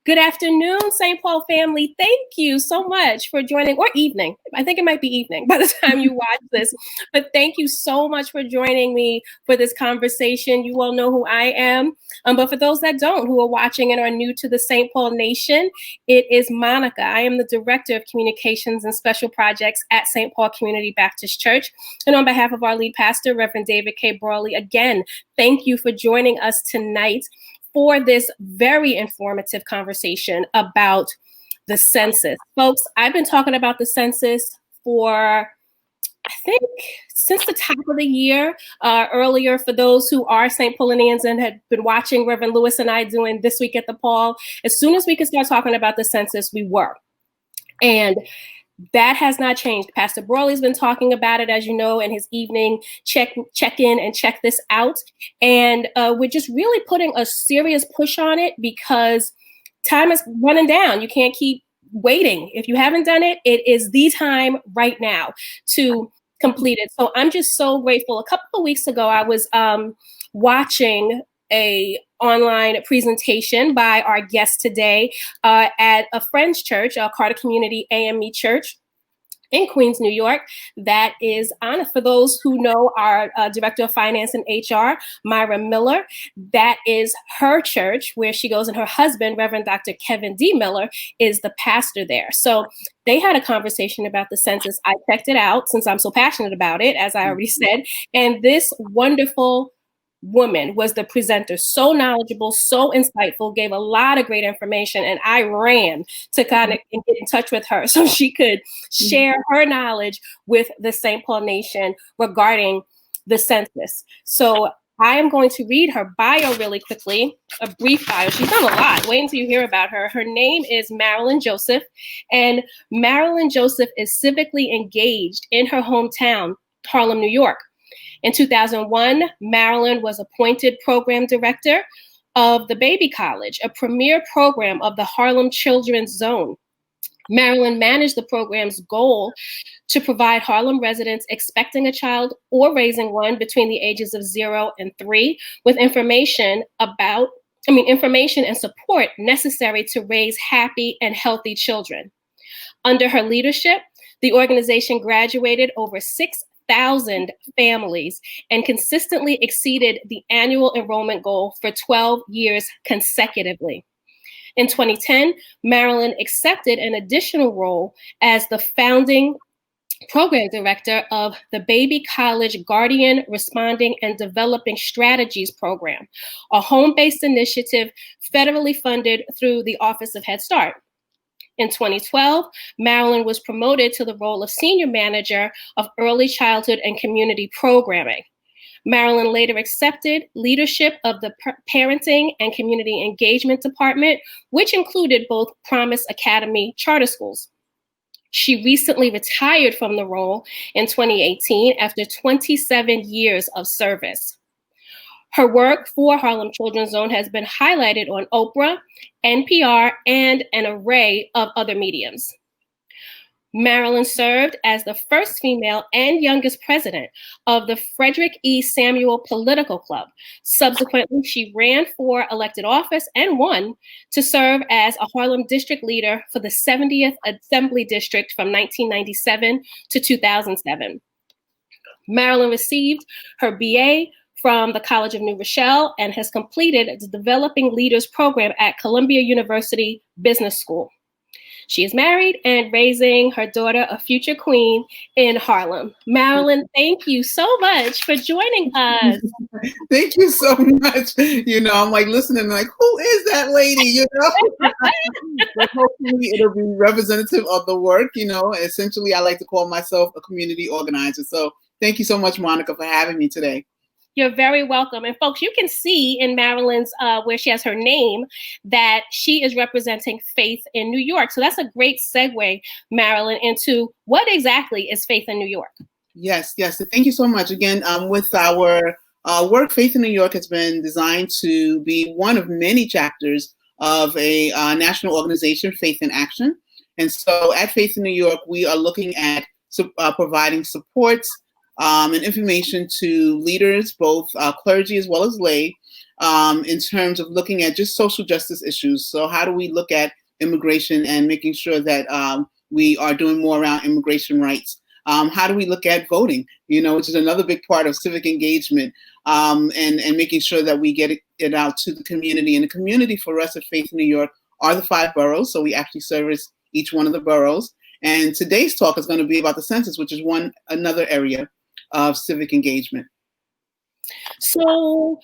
Good afternoon, St. Paul family. Thank you so much for joining, or evening. I think it might be evening by the time you watch this. But thank you so much for joining me for this conversation. You all know who I am. But for those that don't, who are watching and are new to the St. Paul Nation, it is Monica. I am the Director of Communications and Special Projects at St. Paul Community Baptist Church. And on behalf of our lead pastor, Reverend David K. Brawley, again, thank you for joining us tonight for this very informative conversation about the census. Folks, I've been talking about the census for, I think, since the top of the year. Earlier, for those who are St. Paulinians and had been watching Reverend Lewis and I doing This Week at the Paul, as soon as we could start talking about the census, we were. And that has not changed. Pastor Brawley's been talking about it, as you know, in his evening check-in and check this out. And we're just really putting a serious push on it because time is running down. You can't keep waiting. If you haven't done it, it is the time right now to complete it. So I'm just so grateful. A couple of weeks ago, I was watching a online presentation by our guest today at a friend's church, Carter Community AME Church in Queens, New York. That is Anna. For those who know our Director of Finance and HR, Myra Miller, that is her church where she goes, and her husband, Reverend Dr. Kevin D. Miller, is the pastor there. So they had a conversation about the census. I checked it out since I'm so passionate about it, as I already said, and this wonderful woman was the presenter, so knowledgeable, so insightful, gave a lot of great information, and I ran to kind of get in touch with her so she could share her knowledge with the St. Paul Nation regarding the census. So I am going to read her bio really quickly, a brief bio. She's done a lot. Wait until you hear about her. Her name is Marilyn Joseph, and Marilyn Joseph is civically engaged in her hometown, Harlem, New York. In 2001, Marilyn was appointed program director of the Baby College, a premier program of the Harlem Children's Zone. Marilyn managed the program's goal to provide Harlem residents expecting a child or raising one between the ages of 0 and 3 with information and support necessary to raise happy and healthy children. Under her leadership, the organization graduated over 6,000 families and consistently exceeded the annual enrollment goal for 12 years consecutively. In 2010, Marilyn accepted an additional role as the founding program director of the Baby College Guardian Responding and Developing Strategies Program, a home-based initiative federally funded through the Office of Head Start. In 2012, Marilyn was promoted to the role of Senior Manager of Early Childhood and Community Programming. Marilyn later accepted leadership of the Parenting and Community Engagement Department, which included both Promise Academy charter schools. She recently retired from the role in 2018 after 27 years of service. Her work for Harlem Children's Zone has been highlighted on Oprah, NPR, and an array of other mediums. Marilyn served as the first female and youngest president of the Frederick E. Samuel Political Club. Subsequently, she ran for elected office and won to serve as a Harlem district leader for the 70th Assembly District from 1997 to 2007. Marilyn received her BA from the College of New Rochelle and has completed the Developing Leaders program at Columbia University Business School. She is married and raising her daughter, a future queen, in Harlem. Marilyn, thank you so much for joining us. Thank you so much. I'm like listening, like, who is that lady? But hopefully it'll be representative of the work. Essentially, I like to call myself a community organizer. So thank you so much, Monica, for having me today. You're very welcome. And folks, you can see in Marilyn's, where she has her name, that she is representing Faith in New York. So that's a great segue, Marilyn, into what exactly is Faith in New York? Yes. Thank you so much. Again, with our work, Faith in New York has been designed to be one of many chapters of a national organization, Faith in Action. And so at Faith in New York, we are looking at providing supports and information to leaders, both clergy as well as lay, in terms of looking at just social justice issues. So how do we look at immigration and making sure that we are doing more around immigration rights? How do we look at voting, which is another big part of civic engagement, and making sure that we get it out to the community. And the community for us at Faith in New York are the 5 boroughs. So we actually service each one of the boroughs. And today's talk is going to be about the census, which is another area of civic engagement. So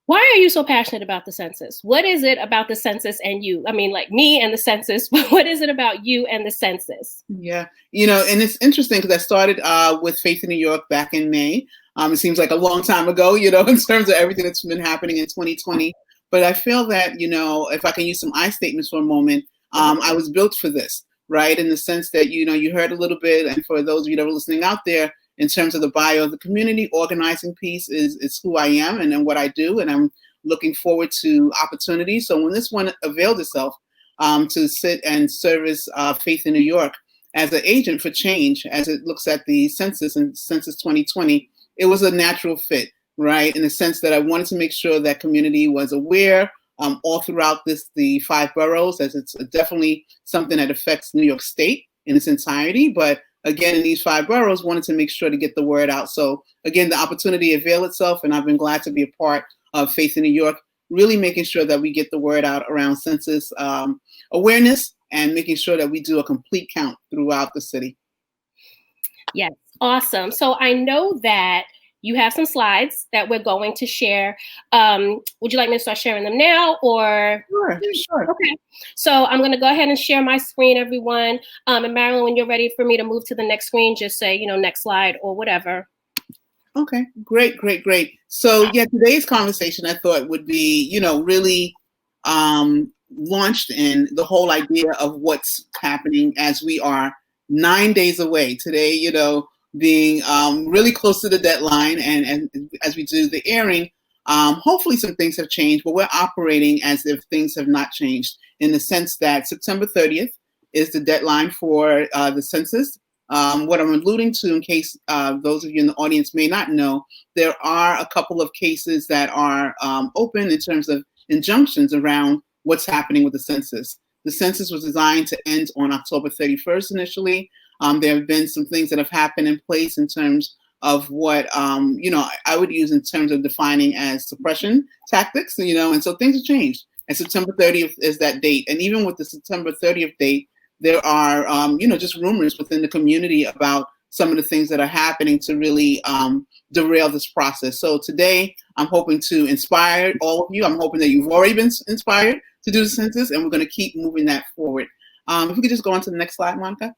why are you so passionate about the census? What is it about the census and you? I mean, like me and the census, but what is it about you and the census? Yeah, and it's interesting because I started with Faith in New York back in May. It seems like a long time ago, in terms of everything that's been happening in 2020. But I feel that, if I can use some I statements for a moment, I was built for this, right? In the sense that, you heard a little bit, and for those of you that are listening out there, in terms of the bio, the community organizing piece is who I am and what I do, and I'm looking forward to opportunities. So when this one availed itself to sit and service Faith in New York as an agent for change, as it looks at the census and Census 2020, it was a natural fit, right? In the sense that I wanted to make sure that community was aware all throughout the 5 boroughs, as it's definitely something that affects New York State in its entirety, but again, in these 5 boroughs, wanted to make sure to get the word out. So again, the opportunity availed itself, and I've been glad to be a part of Faith in New York, really making sure that we get the word out around census awareness and making sure that we do a complete count throughout the city. Yes, awesome. So I know that you have some slides that we're going to share. Would you like me to start sharing them now, or? Sure. Okay. So I'm going to go ahead and share my screen, everyone. And Marilyn, when you're ready for me to move to the next screen, just say, next slide or whatever. Okay, great. So yeah, today's conversation I thought would be, really launched in the whole idea of what's happening as we are 9 days away today, being really close to the deadline, and as we do the airing, hopefully some things have changed, but we're operating as if things have not changed, in the sense that September 30th is the deadline for the census. What I'm alluding to, in case those of you in the audience may not know, there are a couple of cases that are open in terms of injunctions around what's happening with the census. The census was designed to end on October 31st initially. There have been some things that have happened in place in terms of what, I would use in terms of defining as suppression tactics, and so things have changed. And September 30th is that date. And even with the September 30th date, there are, just rumors within the community about some of the things that are happening to really derail this process. So today, I'm hoping to inspire all of you. I'm hoping that you've already been inspired to do the census, and we're going to keep moving that forward. If we could just go on to the next slide, Monica.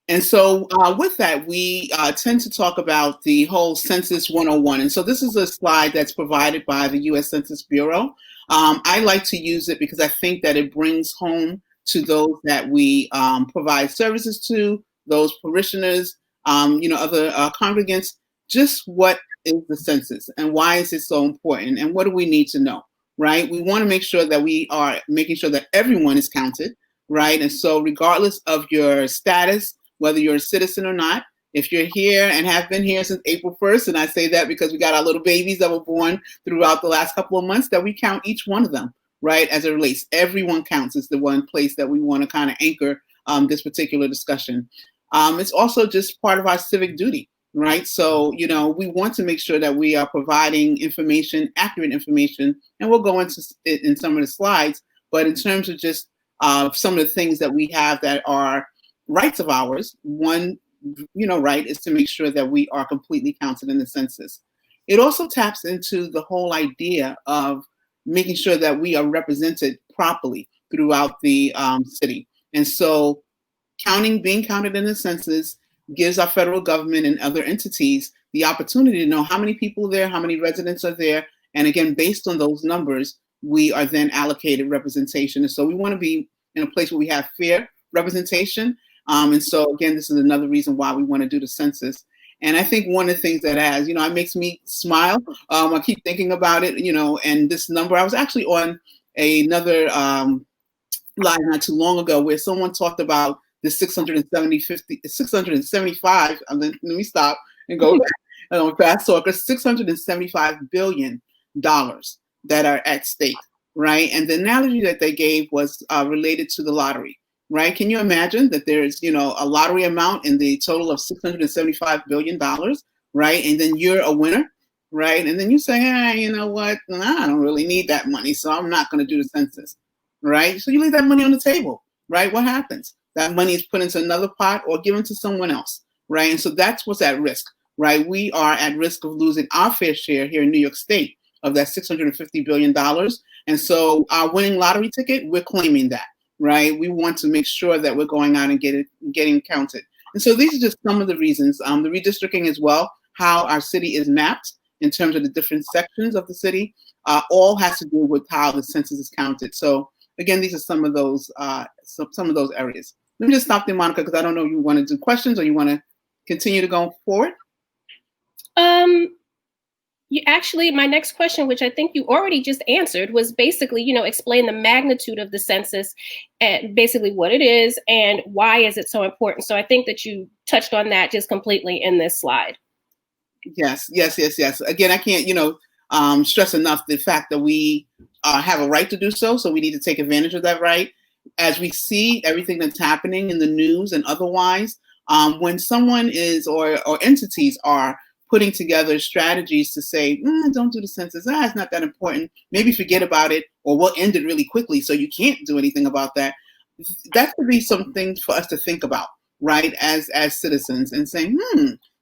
And so with that, we tend to talk about the whole Census 101. And so this is a slide that's provided by the U.S. Census Bureau. I like to use it because I think that it brings home to those that we provide services to, those parishioners, other congregants, just what is the census and why is it so important and what do we need to know, right? We want to make sure that we are making sure that everyone is counted, right? And so regardless of your status, whether you're a citizen or not, if you're here and have been here since April 1st, and I say that because we got our little babies that were born throughout the last couple of months, that we count each one of them, right? As it relates, everyone counts is the one place that we want to kind of anchor this particular discussion. It's also just part of our civic duty, right? So, we want to make sure that we are providing information, accurate information, and we'll go into it in some of the slides, but in terms of just some of the things that we have that are rights of ours, one right is to make sure that we are completely counted in the census. It also taps into the whole idea of making sure that we are represented properly throughout the city. And so being counted in the census gives our federal government and other entities the opportunity to know how many people are there, how many residents are there. And again, based on those numbers, we are then allocated representation. And so we want to be in a place where we have fair representation. And so, again, this is another reason why we want to do the census. And I think one of the things that has, it makes me smile. I keep thinking about it, and this number, I was actually on another live not too long ago where someone talked about the 675, let me stop and go back. fast talker, $675 billion that are at stake, right? And the analogy that they gave was related to the lottery, right? Can you imagine that there's, a lottery amount in the total of $675 billion, right? And then you're a winner, right? And then you say, hey, you know what? I don't really need that money, so I'm not going to do the census, right? So you leave that money on the table, right? What happens? That money is put into another pot or given to someone else, right? And so that's what's at risk, right? We are at risk of losing our fair share here in New York State of that $650 billion. And so our winning lottery ticket, we're claiming that, right? We want to make sure that we're going out and getting counted. And so these are just some of the reasons. The redistricting as well, how our city is mapped in terms of the different sections of the city, all has to do with how the census is counted. So again, these are some of those areas. Let me just stop there, Monica, because I don't know if you want to do questions or you want to continue to go forward. Actually, my next question, which I think you already just answered, was basically, explain the magnitude of the census and basically what it is and why is it so important. So I think that you touched on that just completely in this slide. Yes. Again, I can't, stress enough the fact that we have a right to do so. So we need to take advantage of that right. As we see everything that's happening in the news and otherwise, when someone is or entities are putting together strategies to say, don't do the census, it's not that important, maybe forget about it, or we'll end it really quickly so you can't do anything about that. That could be something for us to think about, right, as citizens, and saying,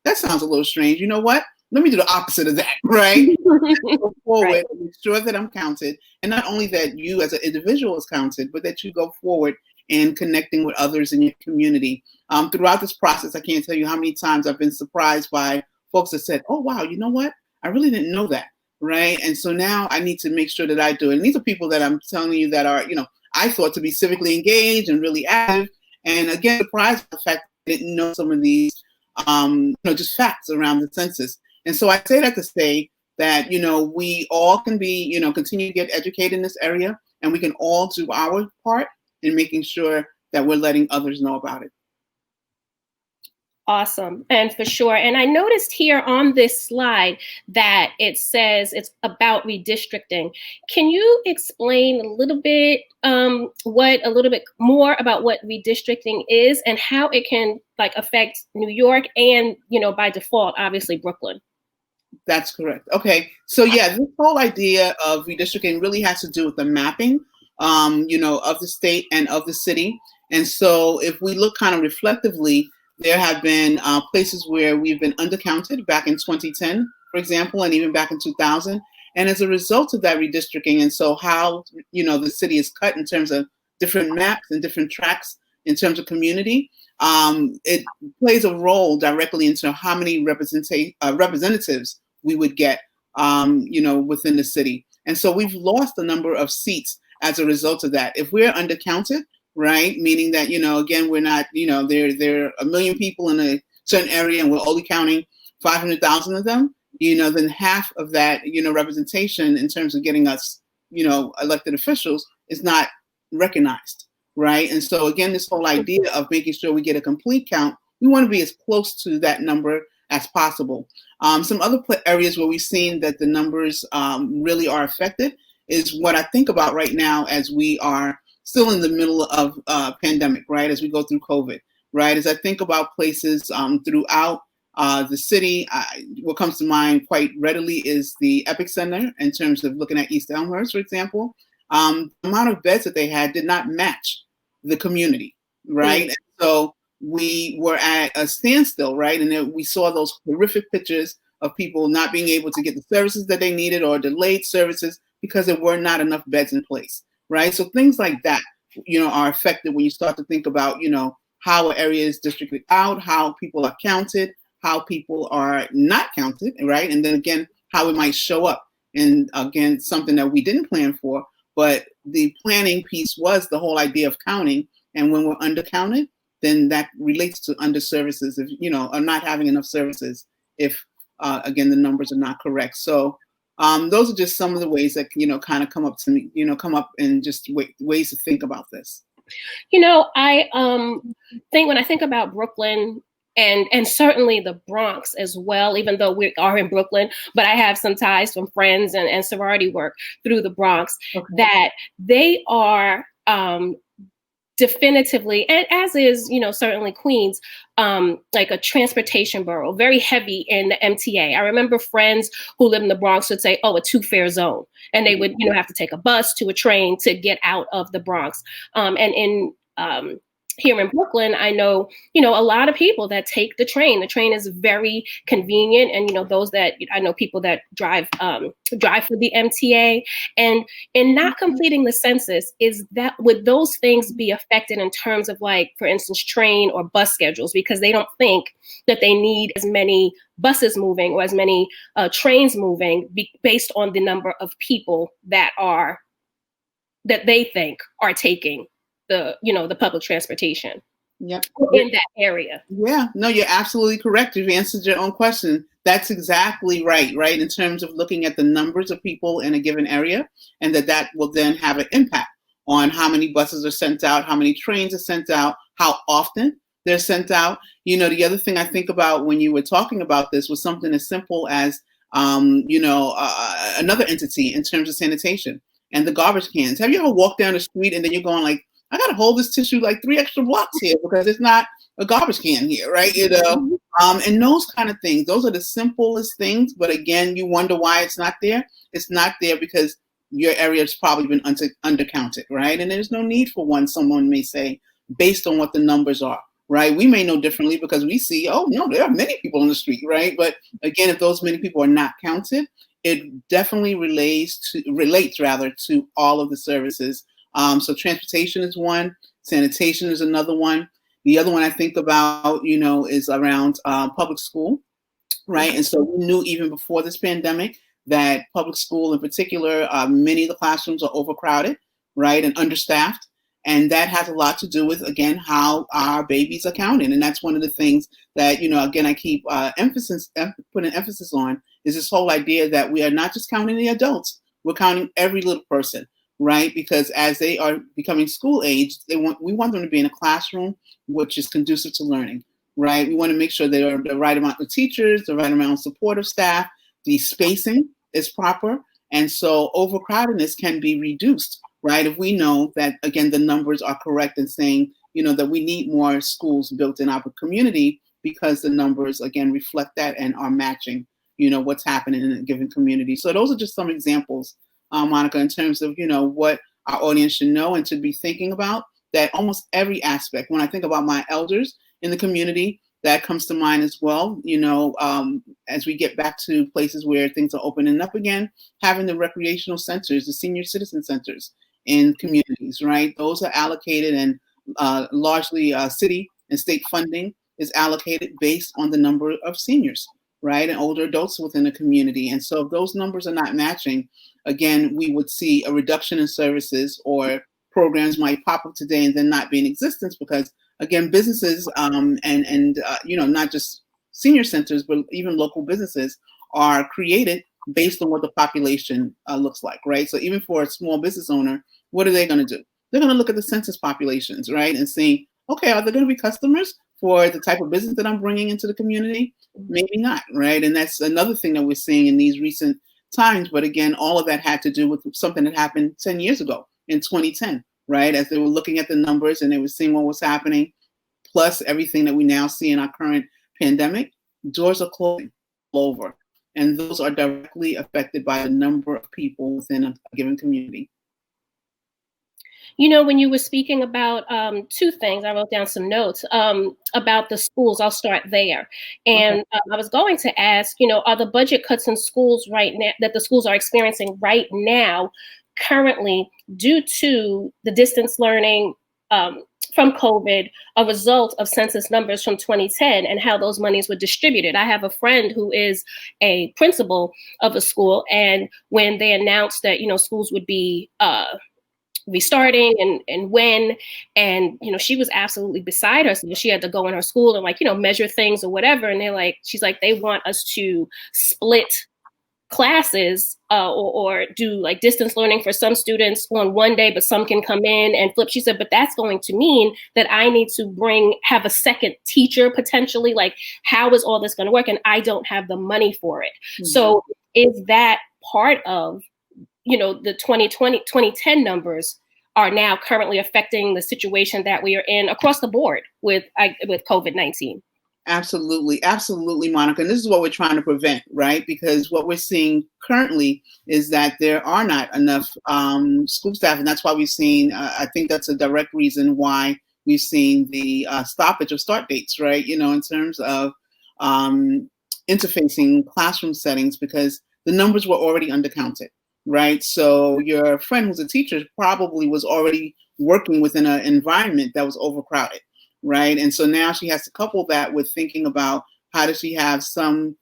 that sounds a little strange. You know what? Let me do the opposite of that, right? Go forward, right. Make sure that I'm counted. And not only that you as an individual is counted, but that you go forward in connecting with others in your community. Throughout this process, I can't tell you how many times I've been surprised by folks that said, oh, wow, you know what? I really didn't know that, right? And so now I need to make sure that I do it. And these are people that I'm telling you that are, I thought to be civically engaged and really active. And again, surprised by the fact that I didn't know some of these, just facts around the census. And so I say that to say that, we all can be, continue to get educated in this area, and we can all do our part in making sure that we're letting others know about it. Awesome. And for sure. And I noticed here on this slide that it says it's about redistricting. Can you explain a little bit more about what redistricting is and how it can affect New York and, by default, obviously Brooklyn? That's correct. Okay. So yeah, this whole idea of redistricting really has to do with the mapping, of the state and of the city. And so if we look kind of reflectively, there have been places where we've been undercounted back in 2010, for example, and even back in 2000. And as a result of that redistricting, and so how, the city is cut in terms of different maps and different tracks in terms of community, it plays a role directly into how many representatives we would get, within the city. And so we've lost a number of seats as a result of that. If we're undercounted, right, meaning that, again, we're not, there are 1 million people in a certain area and we're only counting 500,000 of them, then half of that, representation in terms of getting us, elected officials is not recognized, right? And so again, this whole idea of making sure we get a complete count, we want to be as close to that number as possible. Some other areas where we've seen that the numbers really are affected is what I think about right now as we are still in the middle of pandemic, right? As we go through COVID, right? As I think about places throughout the city, what comes to mind quite readily is the Epic Center in terms of looking at East Elmhurst, for example. The amount of beds that they had did not match the community, right? Mm-hmm. And so we were at a standstill, right? And then we saw those horrific pictures of people not being able to get the services that they needed or delayed services because there were not enough beds in place. Right. So things like that, are affected when you start to think about, how an area is districted out, how people are counted, how people are not counted. Right. And then again, how it might show up. And again, something that we didn't plan for. But the planning piece was the whole idea of counting. And when we're undercounted, then that relates to under services, if, or not having enough services, if, again, the numbers are not correct. So those are just some of the ways that, kind of come up to me, come up in just ways to think about this. I think when I think about Brooklyn, and certainly the Bronx as well, even though we are in Brooklyn, but I have some ties from friends and sorority work through the Bronx, that they are definitively, and as is, certainly Queens, like a transportation borough, very heavy in the MTA. I remember friends who live in the Bronx would say, oh, a two-fare zone. And they would, have to take a bus to a train to get out of the Bronx. And in here in Brooklyn, I know, a lot of people that take the train. The train is very convenient. And, those that I know people that drive for the MTA. And in not completing the census, is that would those things be affected in terms of, like, for instance, train or bus schedules, because they don't think that they need as many buses moving or as many trains moving based on the number of people that they think are taking the public transportation in that area. Yeah, no, you're absolutely correct. You've answered your own question. That's exactly right, in terms of looking at the numbers of people in a given area, and that will then have an impact on how many buses are sent out, how many trains are sent out, how often they're sent out. The other thing I think about when you were talking about this was something as simple as, another entity in terms of sanitation and the garbage cans. Have you ever walked down the street and then you're going like, I got to hold this tissue like 3 extra blocks here because it's not a garbage can here, right? And those kind of things. Those are the simplest things. But again, you wonder why it's not there. It's not there because your area has probably been undercounted, right? And there's no need for one, someone may say, based on what the numbers are, right? We may know differently because we see, oh, no, there are many people on the street, right? But again, if those many people are not counted, it definitely relates to all of the services. So transportation is one, sanitation is another one. The other one I think about, is around public school, right? And so we knew even before this pandemic that public school in particular, many of the classrooms are overcrowded, right, and understaffed. And that has a lot to do with, again, how our babies are counted. And that's one of the things that, again, I keep putting emphasis on is this whole idea that we are not just counting the adults, we're counting every little person. Right, because as they are becoming school aged, we want them to be in a classroom which is conducive to learning. Right, we want to make sure there are the right amount of teachers, the right amount of supportive staff, the spacing is proper, and so overcrowdedness can be reduced. Right, if we know that again the numbers are correct in saying that we need more schools built in our community because the numbers again reflect that and are matching what's happening in a given community. So those are just some examples. Monica, in terms of, what our audience should know and to be thinking about, that almost every aspect, when I think about my elders in the community, that comes to mind as well, as we get back to places where things are opening up again, having the recreational centers, the senior citizen centers in communities, right? Those are allocated and largely city and state funding is allocated based on the number of seniors, right? And older adults within the community. And so if those numbers are not matching, again, we would see a reduction in services, or programs might pop up today and then not be in existence because, again, businesses and not just senior centers, but even local businesses are created based on what the population looks like, right? So even for a small business owner, what are they going to do? They're going to look at the census populations, right? And see, okay, are there going to be customers for the type of business that I'm bringing into the community? Maybe not, right? And that's another thing that we're seeing in these recent times. But again, all of that had to do with something that happened 10 years ago in 2010, right? As they were looking at the numbers and they were seeing what was happening, plus everything that we now see in our current pandemic, doors are closing all over. And those are directly affected by the number of people within a given community. When you were speaking about two things, I wrote down some notes about the schools. I'll start there. And I was going to ask, are the budget cuts in schools right now that the schools are experiencing right now currently due to the distance learning from COVID, a result of census numbers from 2010 and how those monies were distributed? I have a friend who is a principal of a school, and when they announced that, schools would be restarting and when, and she was absolutely beside herself. She had to go in her school and measure things or whatever, and she's like, they want us to split classes or do like distance learning for some students on one day, but some can come in and flip. She said, but that's going to mean that I need to have a second teacher potentially. Like, how is all this going to work? And I don't have the money for it. Mm-hmm. So is that part of, the 2020, 2010 numbers are now currently affecting the situation that we are in across the board with COVID-19? Absolutely. Absolutely, Monica. And this is what we're trying to prevent, right? Because what we're seeing currently is that there are not enough school staff. And that's why we've seen, I think that's a direct reason why we've seen the stoppage of start dates, right? In terms of interfacing classroom settings, because the numbers were already undercounted, right? So your friend who's a teacher probably was already working within an environment that was overcrowded. Right. And so now she has to couple that with thinking about how does she have some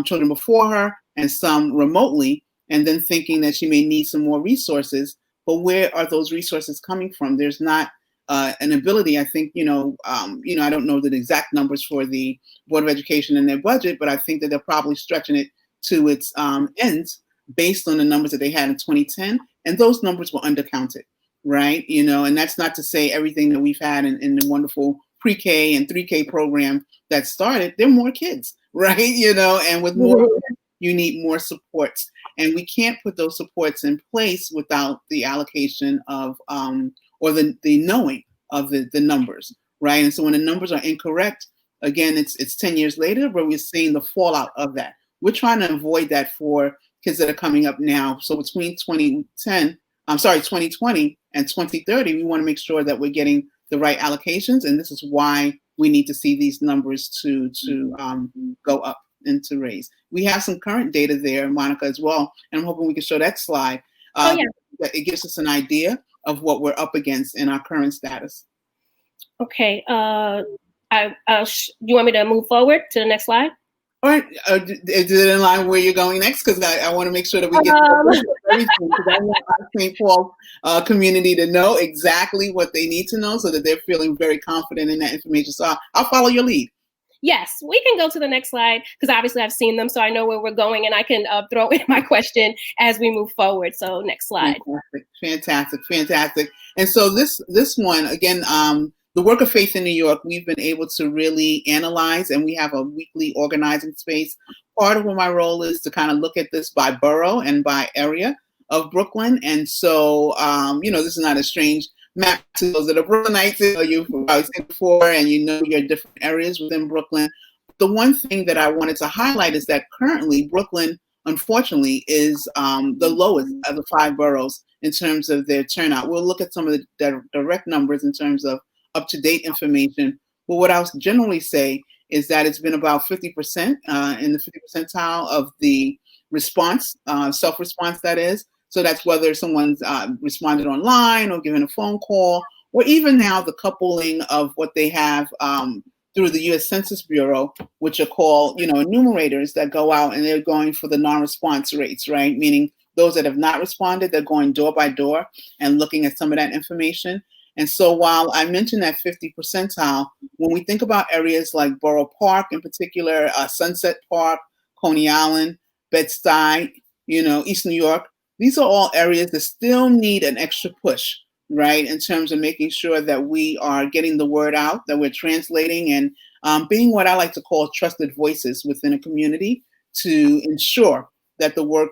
children before her and some remotely, and then thinking that she may need some more resources. But where are those resources coming from? There's not an ability, I think, I don't know the exact numbers for the Board of Education and their budget, but I think that they're probably stretching it to its ends based on the numbers that they had in 2010. And those numbers were undercounted. Right. And that's not to say everything that we've had in the wonderful pre-K and 3K program that started, there are more kids, right? And with more, you need more supports. And we can't put those supports in place without the allocation of, or the knowing of the numbers, right? And so when the numbers are incorrect, again, it's 10 years later, but we're seeing the fallout of that. We're trying to avoid that for kids that are coming up now. So between 2020 and 2030, we want to make sure that we're getting the right allocations. And this is why we need to see these numbers to go up and to raise. We have some current data there, Monica, as well. And I'm hoping we can show that slide. It gives us an idea of what we're up against in our current status. Okay. You want me to move forward to the next slide? All right. Is it in line where you're going next? Because I want to make sure that we get everything. Because I want our St. Paul community to know exactly what they need to know so that they're feeling very confident in that information. So I'll follow your lead. Yes, we can go to the next slide because obviously I've seen them, so I know where we're going, and I can throw in my question as we move forward. So next slide. Fantastic. And so this one, again, the work of Faith in New York, we've been able to really analyze, and we have a weekly organizing space. Part of what my role is to kind of look at this by borough and by area of Brooklyn. And so, this is not a strange map to those that are Brooklynites. You've probably seen before, and your different areas within Brooklyn. The one thing that I wanted to highlight is that currently Brooklyn, unfortunately, is the lowest of the 5 boroughs in terms of their turnout. We'll look at some of the direct numbers in terms of up-to-date information. But what I'll generally say is that it's been about 50% in the 50th percentile of the response, self-response that is. So that's whether someone's responded online or given a phone call, or even now the coupling of what they have through the U.S. Census Bureau, which are called, enumerators that go out and they're going for the non-response rates, right? Meaning those that have not responded, they're going door by door and looking at some of that information. And so while I mentioned that 50 percentile, when we think about areas like Borough Park in particular, Sunset Park, Coney Island, Bed-Stuy, East New York, these are all areas that still need an extra push, right, in terms of making sure that we are getting the word out, that we're translating and being what I like to call trusted voices within a community to ensure that the work,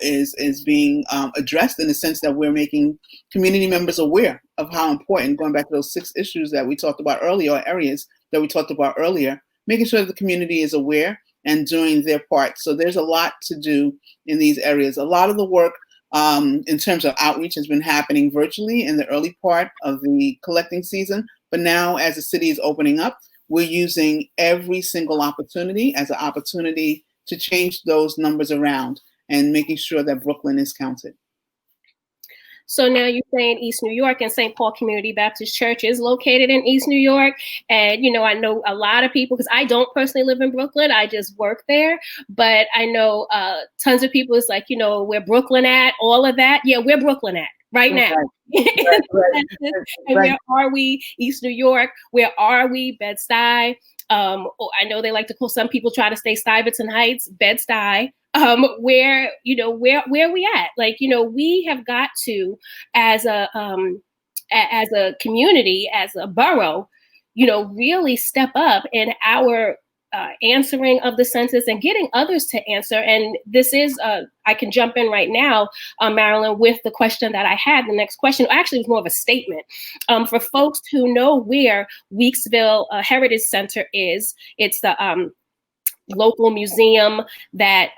is being addressed in the sense that we're making community members aware of how important, going back to those 6 issues that we talked about earlier, or areas that we talked about earlier, making sure that the community is aware and doing their part. So there's a lot to do in these areas. A lot of the work in terms of outreach has been happening virtually in the early part of the collecting season. But now as the city is opening up, we're using every single opportunity as an opportunity to change those numbers around and making sure that Brooklyn is counted. So now you're saying East New York, and St. Paul Community Baptist Church is located in East New York. And, I know a lot of people, because I don't personally live in Brooklyn, I just work there. But I know tons of people, it's like, where Brooklyn at, all of that. Yeah, where Brooklyn at right now. Right. And where are we? East New York. Where are we? Bed-Stuy. Or I know they like to call, some people try to say Stuyvesant Heights, Bed-Stuy, where, where we at? Like, we have got to, as a community, as a borough, really step up in our answering of the census and getting others to answer. And this is, I can jump in right now, Marilyn, with the question that I had. The next question actually was more of a statement. For folks who know where Weeksville Heritage Center is, it's the local museum that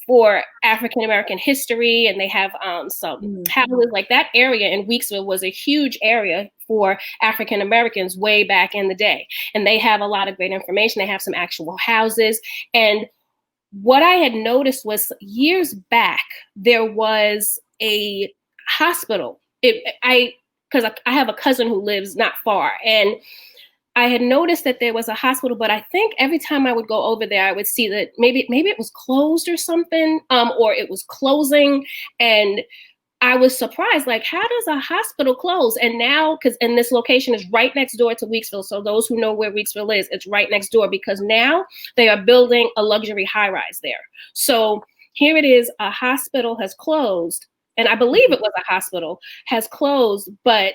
for African American history, and they have some houses. Like, that area in Weeksville was a huge area for African Americans way back in the day, and they have a lot of great information. They have some actual houses, and what I had noticed was years back there was a hospital. Because I have a cousin who lives not far, and I had noticed that there was a hospital, but I think every time I would go over there, I would see that maybe it was closed or something, or it was closing. And I was surprised, like, how does a hospital close? And now, and this location is right next door to Weeksville. So those who know where Weeksville is, it's right next door, because now they are building a luxury high-rise there. So here it is, a hospital has closed, and I believe it was a hospital has closed, but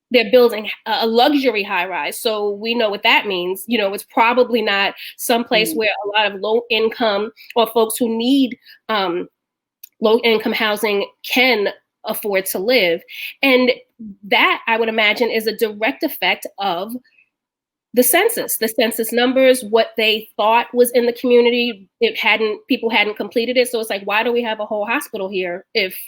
they're building a luxury high rise. So we know what that means. It's probably not someplace where a lot of low income or folks who need low income housing can afford to live. And that, I would imagine, is a direct effect of the census numbers, what they thought was in the community. People hadn't completed it. So it's like, why do we have a whole hospital here if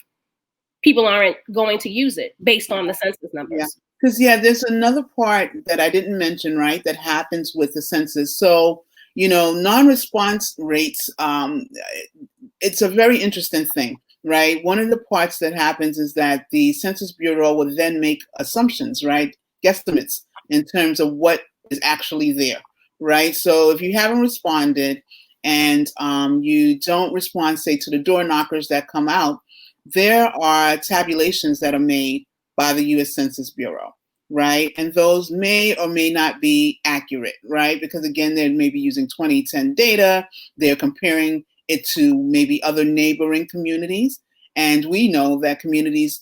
people aren't going to use it based on the census numbers? Yeah. Because, there's another part that I didn't mention, right, that happens with the census. So, non-response rates, it's a very interesting thing, right? One of the parts that happens is that the Census Bureau will then make assumptions, right, guesstimates in terms of what is actually there, right? So if you haven't responded and you don't respond, say, to the door knockers that come out, there are tabulations that are made by the U.S. Census Bureau, right? And those may or may not be accurate, right? Because, again, they may be using 2010 data. They're comparing it to maybe other neighboring communities. And we know that communities,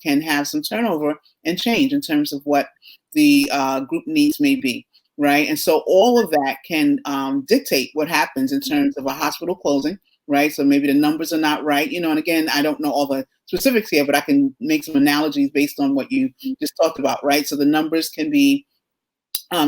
can have some turnover and change in terms of what the group needs may be, right? And so all of that can dictate what happens in terms of a hospital closing, right? So maybe the numbers are not right, and again, I don't know all the specifics here, but I can make some analogies based on what you just talked about, right? So the numbers can be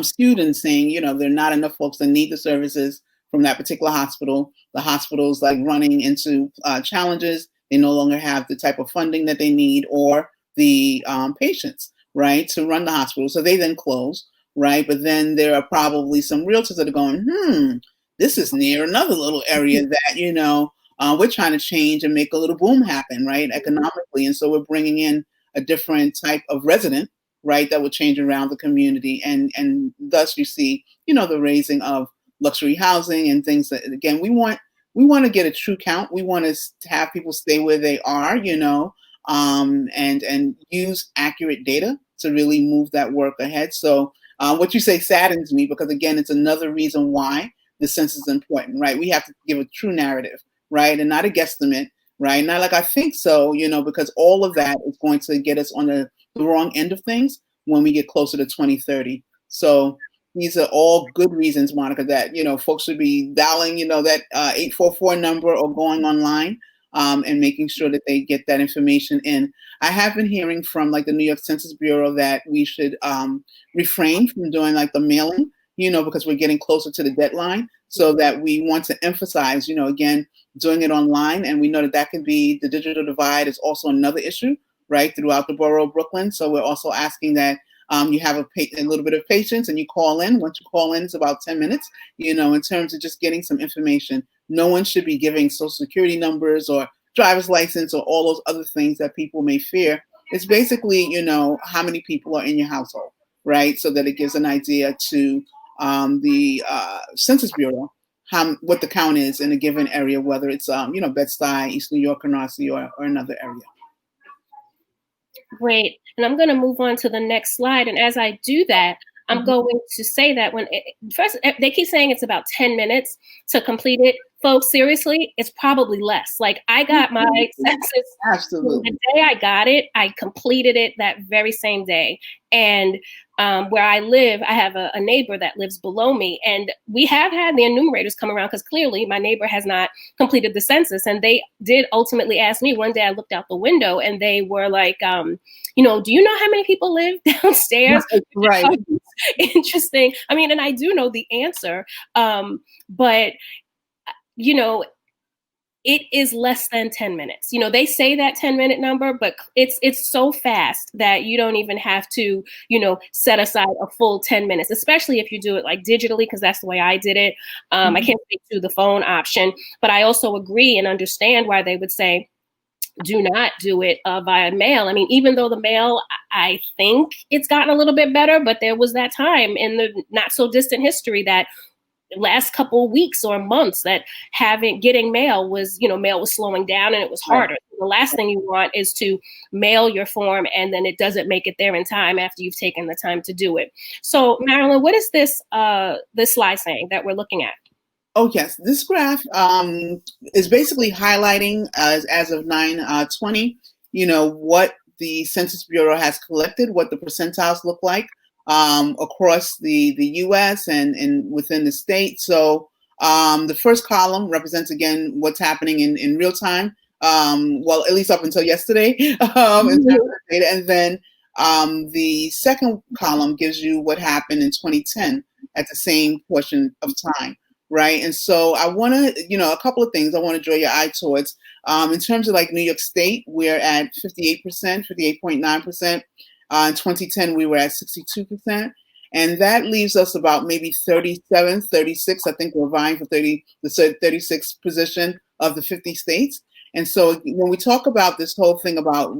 skewed in saying, there are not enough folks that need the services from that particular hospital. The hospital's like running into challenges. They no longer have the type of funding that they need or the patients, right, to run the hospital. So they then close, right? But then there are probably some realtors that are going, this is near another little area that, we're trying to change and make a little boom happen, right, economically. And so we're bringing in a different type of resident, right, that will change around the community. And thus you see, the raising of luxury housing and things that, again, we want to get a true count. We want to have people stay where they are, and use accurate data to really move that work ahead. So what you say saddens me, because, again, it's another reason why the census is important, right? We have to give a true narrative, right? And not a guesstimate, right? Not like I think so, because all of that is going to get us on the wrong end of things when we get closer to 2030. So these are all good reasons, Monica, that, folks should be dialing, that 844 number or going online and making sure that they get that information in. I have been hearing from like the New York Census Bureau that we should refrain from doing like the mailing, because we're getting closer to the deadline, so that we want to emphasize, again, doing it online. And we know that can be, the digital divide is also another issue, right, throughout the borough of Brooklyn. So we're also asking that you have a little bit of patience and you call in. Once you call in, it's about 10 minutes, in terms of just getting some information. No one should be giving social security numbers or driver's license or all those other things that people may fear. It's basically, how many people are in your household, right? So that it gives an idea to the Census Bureau what the count is in a given area, whether it's, Bed-Stuy, East New York, Canarsie, or another area. Great. And I'm going to move on to the next slide. And as I do that, I'm going to say that first, they keep saying it's about 10 minutes to complete it. Folks, seriously, it's probably less. Like, I got my census. Absolutely. The day I got it, I completed it that very same day. And where I live, I have a neighbor that lives below me, and we have had the enumerators come around because clearly my neighbor has not completed the census. And they did ultimately ask me. One day I looked out the window and they were like, do you know how many people live downstairs? Right. Interesting. I mean, and I do know the answer, but it is less than 10 minutes. They say that 10-minute number, but it's so fast that you don't even have to, set aside a full 10 minutes, especially if you do it like digitally, because that's the way I did it. I can't speak to the phone option, but I also agree and understand why they would say, do not do it via mail. I mean, even though the mail, I think it's gotten a little bit better, but there was that time in the not so distant history that last couple of weeks or months that getting mail was slowing down and it was harder. Right. The last thing you want is to mail your form and then it doesn't make it there in time after you've taken the time to do it. So Marilyn, what is this slide saying that we're looking at? Oh, yes. This graph is basically highlighting as of 9/20, what the Census Bureau has collected, what the percentiles look like across the U.S. and within the state. So the first column represents, again, what's happening in real time. Well, at least up until yesterday, in terms of data. And then the second column gives you what happened in 2010 at the same portion of time. Right. And so I want to, a couple of things I want to draw your eye towards. In terms of like New York State, we're at 58%, 58.9%. In 2010, we were at 62%. And that leaves us about maybe 37, 36. I think we're vying for the 36th position of the 50 states. And so when we talk about this whole thing about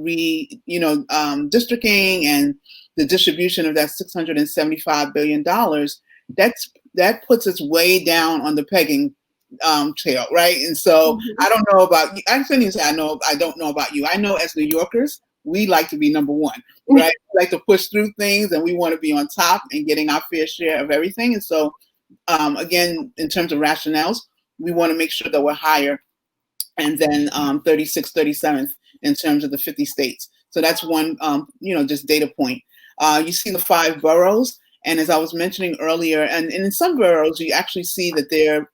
districting and the distribution of that $675 billion, that puts us way down on the pegging scale, right? And so I don't know about you. I shouldn't even say I don't know about you. I know as New Yorkers, we like to be number one, right? We like to push through things and we want to be on top and getting our fair share of everything. And so, again, in terms of rationales, we want to make sure that we're higher and then 36th, 37th in terms of the 50 states. So that's one, just data point. You see the 5 boroughs. And as I was mentioning earlier, and in some boroughs, you actually see that they're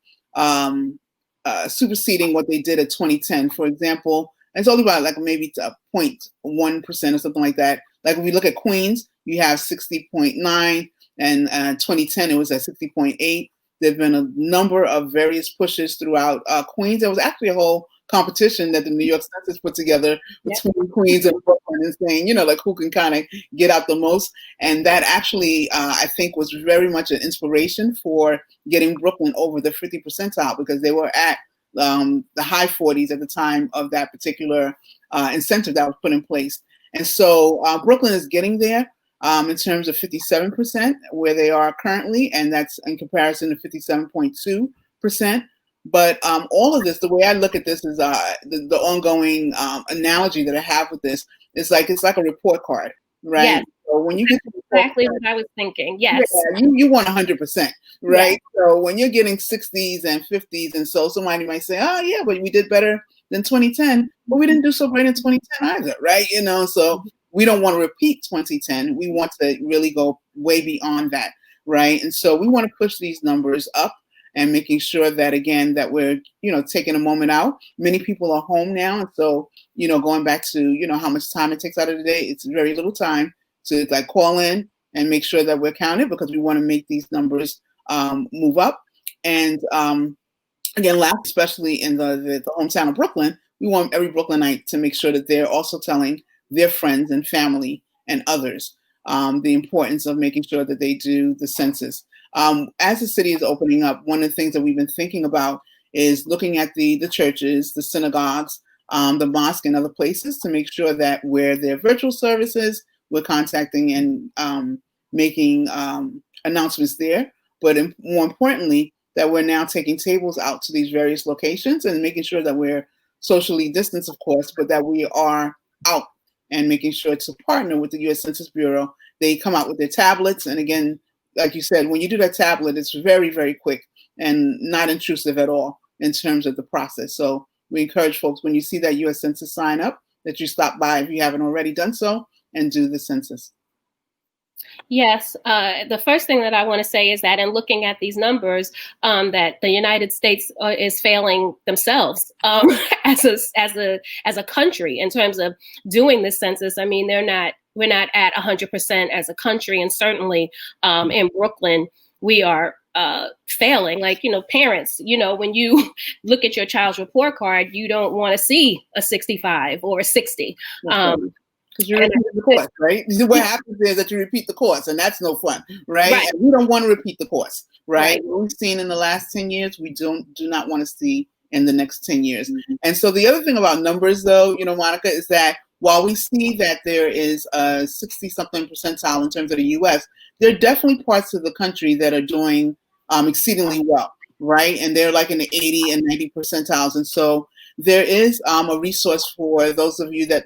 superseding what they did at 2010. For example, it's only about like maybe 0.1% or something like that. Like when we look at Queens, you have 60.9, and 2010 it was at 60.8. There've been a number of various pushes throughout Queens. There was actually a whole competition that the New York Census put together between Queens and Brooklyn and saying, like who can kind of get out the most. And that actually, I think, was very much an inspiration for getting Brooklyn over the 50 percentile because they were at the high 40s at the time of that particular incentive that was put in place. And so Brooklyn is getting there in terms of 57% where they are currently, and that's in comparison to 57.2%. But all of this, the way I look at this is the ongoing analogy that I have with this is like it's like a report card, right? Yes. So when you get to exactly what I was thinking. Yes, you want 100%, right? Yeah. So when you're getting 60s and 50s, and so somebody might say, "Oh yeah, but we did better than 2010, but we didn't do so great in 2010 either," right? So we don't want to repeat 2010. We want to really go way beyond that, right? And so we want to push these numbers up and making sure that, again, that we're, taking a moment out. Many people are home now. And so, going back to, how much time it takes out of the day, it's very little time to like call in and make sure that we're counted because we want to make these numbers move up. And again, last, especially in the hometown of Brooklyn, we want every Brooklynite to make sure that they're also telling their friends and family and others the importance of making sure that they do the census. As the city is opening up, one of the things that we've been thinking about is looking at the churches, the synagogues, the mosque, and other places to make sure that where there are virtual services, we're contacting and making announcements there. But more importantly, that we're now taking tables out to these various locations and making sure that we're socially distanced, of course, but that we are out and making sure to partner with the U.S. Census Bureau. They come out with their tablets, and again, like you said, when you do that tablet, it's very, very quick and not intrusive at all in terms of the process. So we encourage folks, when you see that U.S. Census sign up, that you stop by if you haven't already done so and do the census. Yes, the first thing that I want to say is that in looking at these numbers, that the United States is failing themselves as a country in terms of doing this census. I mean, we're not at 100% as a country, and certainly in Brooklyn we are failing. Like, parents, when you look at your child's report card, you don't want to see a 65 or a 60. Because you repeat the course, right? What happens is that you repeat the course, and that's no fun, right? Right. And we don't want to repeat the course, right? Right. What we've seen in the last 10 years, we do not want to see in the next 10 years. Mm-hmm. And so the other thing about numbers, though, Monica, is that while we see that there is a 60-something percentile in terms of the U.S., there are definitely parts of the country that are doing exceedingly well, right? And they're like in the 80 and 90 percentiles. And so there is a resource for those of you that,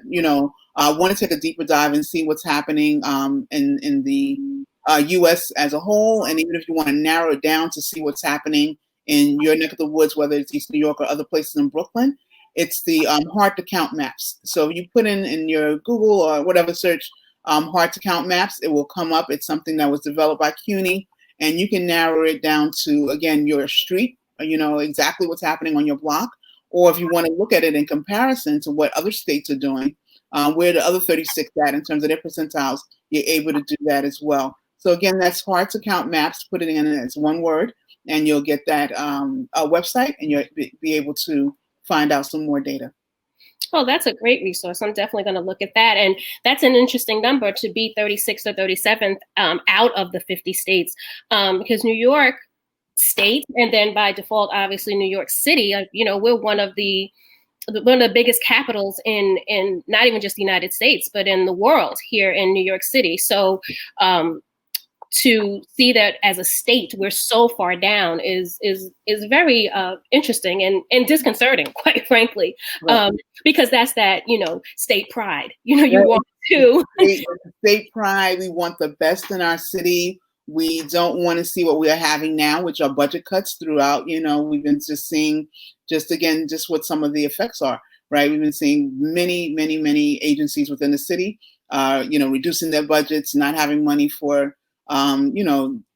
want to take a deeper dive and see what's happening in the U.S. as a whole. And even if you want to narrow it down to see what's happening in your neck of the woods, whether it's East New York or other places in Brooklyn, it's the hard to count maps. So you put in your Google or whatever search hard to count maps, it will come up. It's something that was developed by CUNY, and you can narrow it down to, again, your street, exactly what's happening on your block. Or if you want to look at it in comparison to what other states are doing, where the other 36 at in terms of their percentiles, you're able to do that as well. So again, that's hard to count maps. Put it in as one word, and you'll get that website, and you'll be able to find out some more data. Oh, that's a great resource. I'm definitely going to look at that. And that's an interesting number to be 36th or 37th out of the 50 states, because New York State, and then by default, obviously New York City, we're one of the biggest capitals in not even just the United States, but in the world here in New York City. So to see that as a state we're so far down is very interesting and disconcerting, quite frankly, right. Because that's that state pride. You right. Want to state pride. We want the best in our city. We don't want to see what we are having now, which are budget cuts throughout. We've been just seeing just what some of the effects are, right? We've been seeing many, many, many agencies within the city, reducing their budgets, not having money for,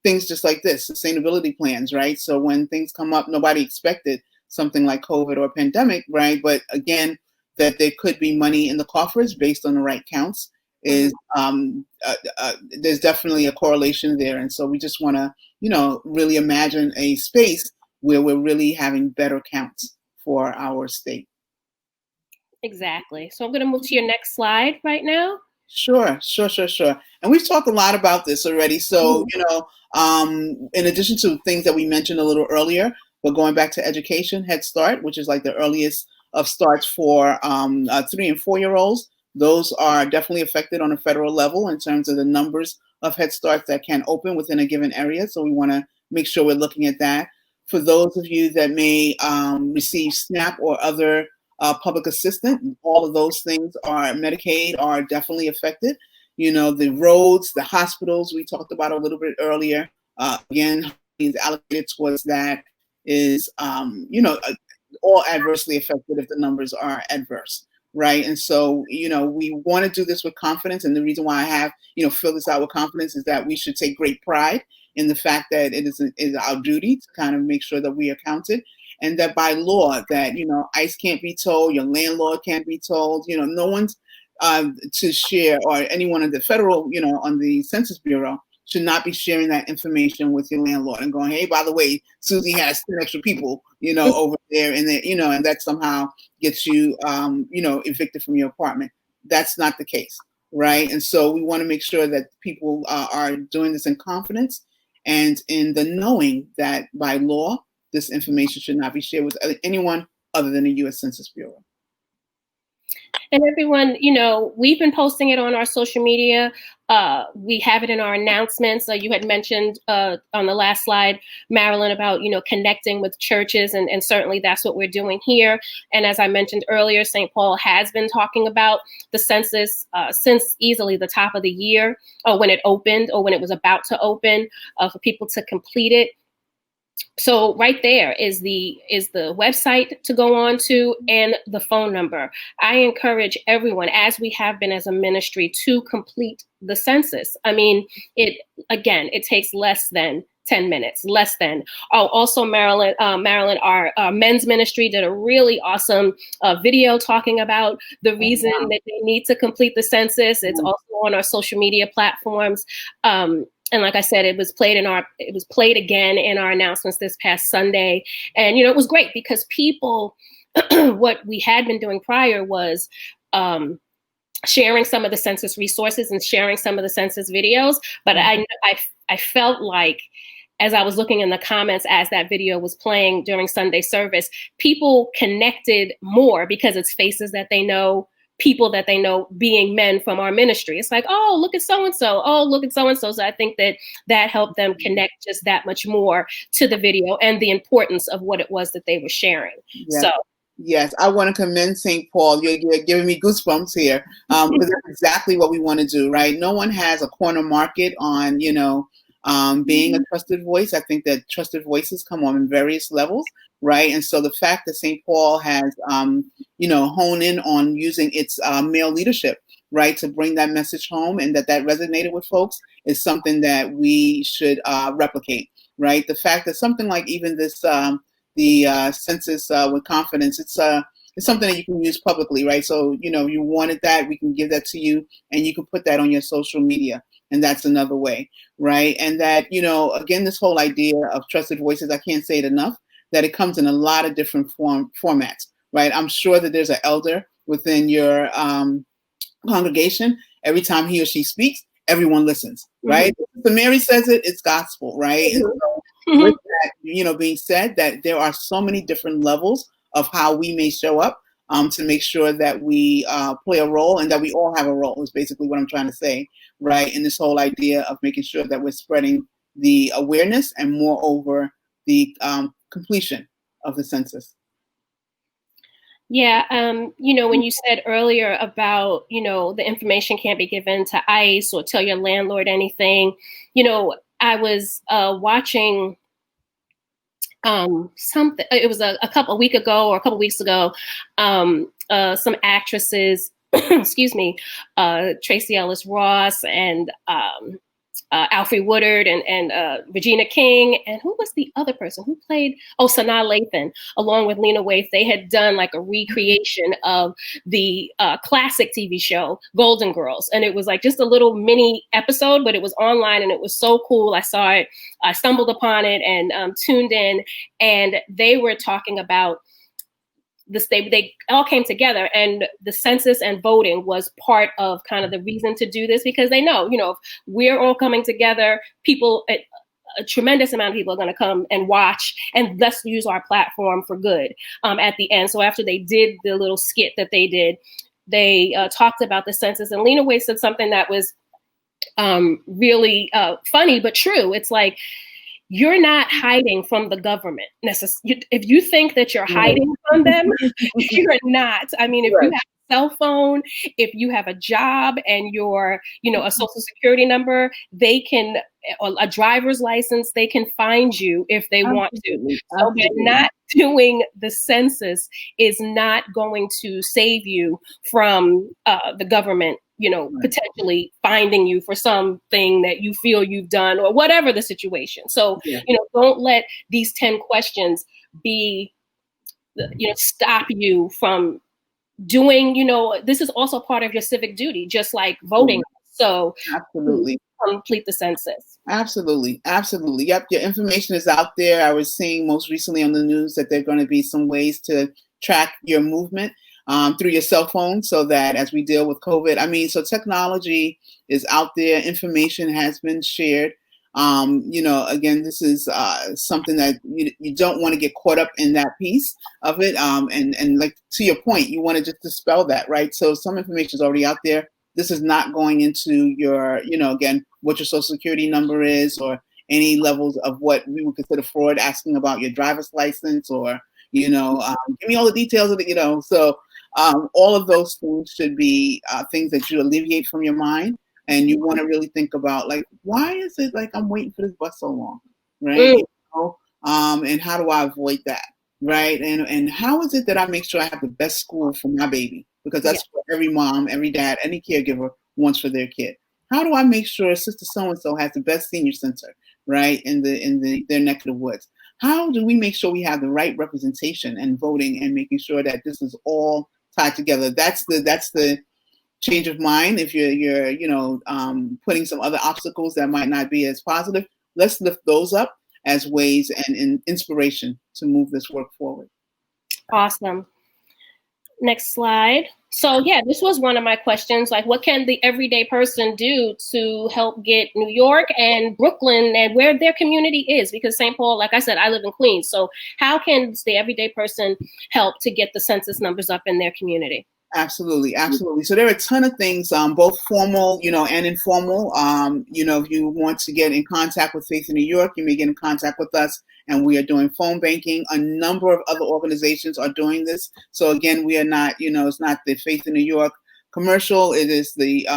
things just like this, sustainability plans, right? So when things come up, nobody expected something like COVID or pandemic, right? But again, that there could be money in the coffers based on the right counts. Is there's definitely a correlation there. And so we just want to, really imagine a space where we're really having better counts for our state. Exactly. So I'm going to move to your next slide right now. Sure. And we've talked a lot about this already. So, in addition to things that we mentioned a little earlier, but going back to education, Head Start, which is like the earliest of starts for 3 and 4 year olds. Those are definitely affected on a federal level in terms of the numbers of Head Starts that can open within a given area. So we want to make sure we're looking at that. For those of you that may receive SNAP or other public assistance, all of those things are Medicaid are definitely affected. The roads, the hospitals we talked about a little bit earlier. Again, allocated towards that is, all adversely affected if the numbers are adverse. Right. And so, we want to do this with confidence. And the reason why I have, fill this out with confidence is that we should take great pride in the fact that it is our duty to kind of make sure that we are counted, and that by law that, ICE can't be told, your landlord can't be told, no one's to share, or anyone in the federal, on the Census Bureau should not be sharing that information with your landlord and going, hey, by the way, Susie has 10 extra people, over there, and then, and that somehow gets you, evicted from your apartment. That's not the case, right? And so we want to make sure that people are doing this in confidence and in the knowing that by law, this information should not be shared with anyone other than the U.S. Census Bureau. And everyone, we've been posting it on our social media. We have it in our announcements. You had mentioned on the last slide, Marilyn, about, connecting with churches. And certainly that's what we're doing here. And as I mentioned earlier, St. Paul has been talking about the census since easily the top of the year, or when it opened, or when it was about to open, for people to complete it. So right there is the website to go on to, and the phone number. I encourage everyone, as we have been as a ministry, to complete the census. I mean, it takes less than 10 minutes, less than. Oh, also Marilyn, our men's ministry did a really awesome video talking about the reason that they need to complete the census. It's also on our social media platforms. And like I said, it was played again in our announcements this past Sunday. And, it was great because people, what we had been doing prior was sharing some of the census resources and sharing some of the census videos. But I felt like, as I was looking in the comments as that video was playing during Sunday service, people connected more because it's faces that they know, people that they know, being men from our ministry. It's like, oh, look at so-and-so. Oh, look at so-and-so. So I think that helped them connect just that much more to the video and the importance of what it was that they were sharing. Yes. So. Yes, I want to commend St. Paul. You're giving me goosebumps here, because that's exactly what we want to do, right? No one has a corner market on, being a trusted voice. I think that trusted voices come on various levels, right? And so the fact that St. Paul has, honed in on using its male leadership, right, to bring that message home, and that resonated with folks, is something that we should replicate, right? The fact that something like even this, the census with confidence, it's something that you can use publicly, right? So, you wanted that, we can give that to you, and you can put that on your social media. And that's another way, right? And that, again, this whole idea of trusted voices, I can't say it enough, that it comes in a lot of different formats, right? I'm sure that there's an elder within your congregation. Every time he or she speaks, everyone listens, right? So Mary says it, it's gospel, right? And so with that, being said, that there are so many different levels of how we may show up to make sure that we play a role, and that we all have a role, is basically what I'm trying to say, right? In this whole idea of making sure that we're spreading the awareness and moreover the completion of the census. Yeah, when you said earlier about, the information can't be given to ICE or tell your landlord anything, I was watching something. It was a week ago or a couple weeks ago. Some actresses, excuse me, Tracy Ellis Ross and Alfre Woodard and Regina King, and who was the other person who played? Oh, Sanaa Lathan, along with Lena Waithe. They had done like a recreation of the classic TV show Golden Girls, and it was like just a little mini episode, but it was online and it was so cool. I saw it, I stumbled upon it and tuned in, and they were talking about this. They all came together, and the census and voting was part of kind of the reason to do this, because they know, if we're all coming together, people, a tremendous amount of people are going to come and watch, and let's use our platform for good at the end. So after they did the little skit that they did, they talked about the census, and Lena Waithe said something that was really funny but true. It's like, you're not hiding from the government. If you think that you're hiding from them, you're not. I mean, if you have a cell phone, if you have a job and you're, a social security number, they can, or a driver's license, they can find you if they want to. So not doing the census is not going to save you from the government, potentially finding you for something that you feel you've done or whatever the situation. So, don't let these 10 questions be, stop you from doing, this is also part of your civic duty, just like voting. So absolutely complete the census. Absolutely. Yep. Your information is out there. I was seeing most recently on the news that there are going to be some ways to track your movement through your cell phone, so that as we deal with COVID, so technology is out there, information has been shared. Again, this is something that you don't want to get caught up in that piece of it. And like to your point, you want to just dispel that, right? So some information is already out there. This is not going into your, again, what your social security number is or any levels of what we would consider fraud, asking about your driver's license or, give me all the details of it, So all of those things should be things that you alleviate from your mind. And you want to really think about, like, why is it like I'm waiting for this bus so long, right? And how do I avoid that, right? And how is it that I make sure I have the best school for my baby? Because that's what every mom, every dad, any caregiver wants for their kid. How do I make sure Sister So-and-so has the best senior center, right, in their neck of the woods? How do we make sure we have the right representation and voting and making sure that this is all tied together? That's the change of mind. If you're putting some other obstacles that might not be as positive, let's lift those up as ways and inspiration to move this work forward. Awesome. Next slide. So yeah, this was one of my questions, like what can the everyday person do to help get New York and Brooklyn and where their community is? Because St. Paul, like I said, I live in Queens. So how can the everyday person help to get the census numbers up in their community? Absolutely. So there are a ton of things, both formal, and informal. If you want to get in contact with Faith in New York, you may get in contact with us, and we are doing phone banking. A number of other organizations are doing this. So again, we are not, it's not the Faith in New York commercial. It is the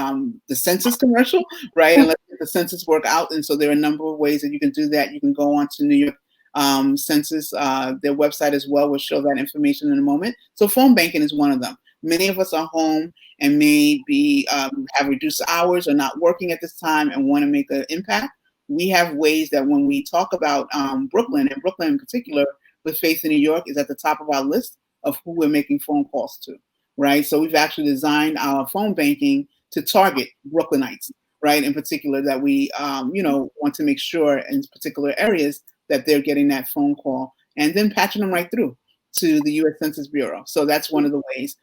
census commercial, right? And let's get the census work out. And so there are a number of ways that you can do that. You can go on to New York Census, their website as well will show that information in a moment. So phone banking is one of them. Many of us are home and may be have reduced hours or not working at this time and want to make an impact. We have ways that when we talk about Brooklyn, and Brooklyn in particular, with Faith in New York is at the top of our list of who we're making phone calls to, right? So we've actually designed our phone banking to target Brooklynites, right? In particular, that we want to make sure in particular areas that they're getting that phone call and then patching them right through to the U.S. Census Bureau. So that's one of the ways.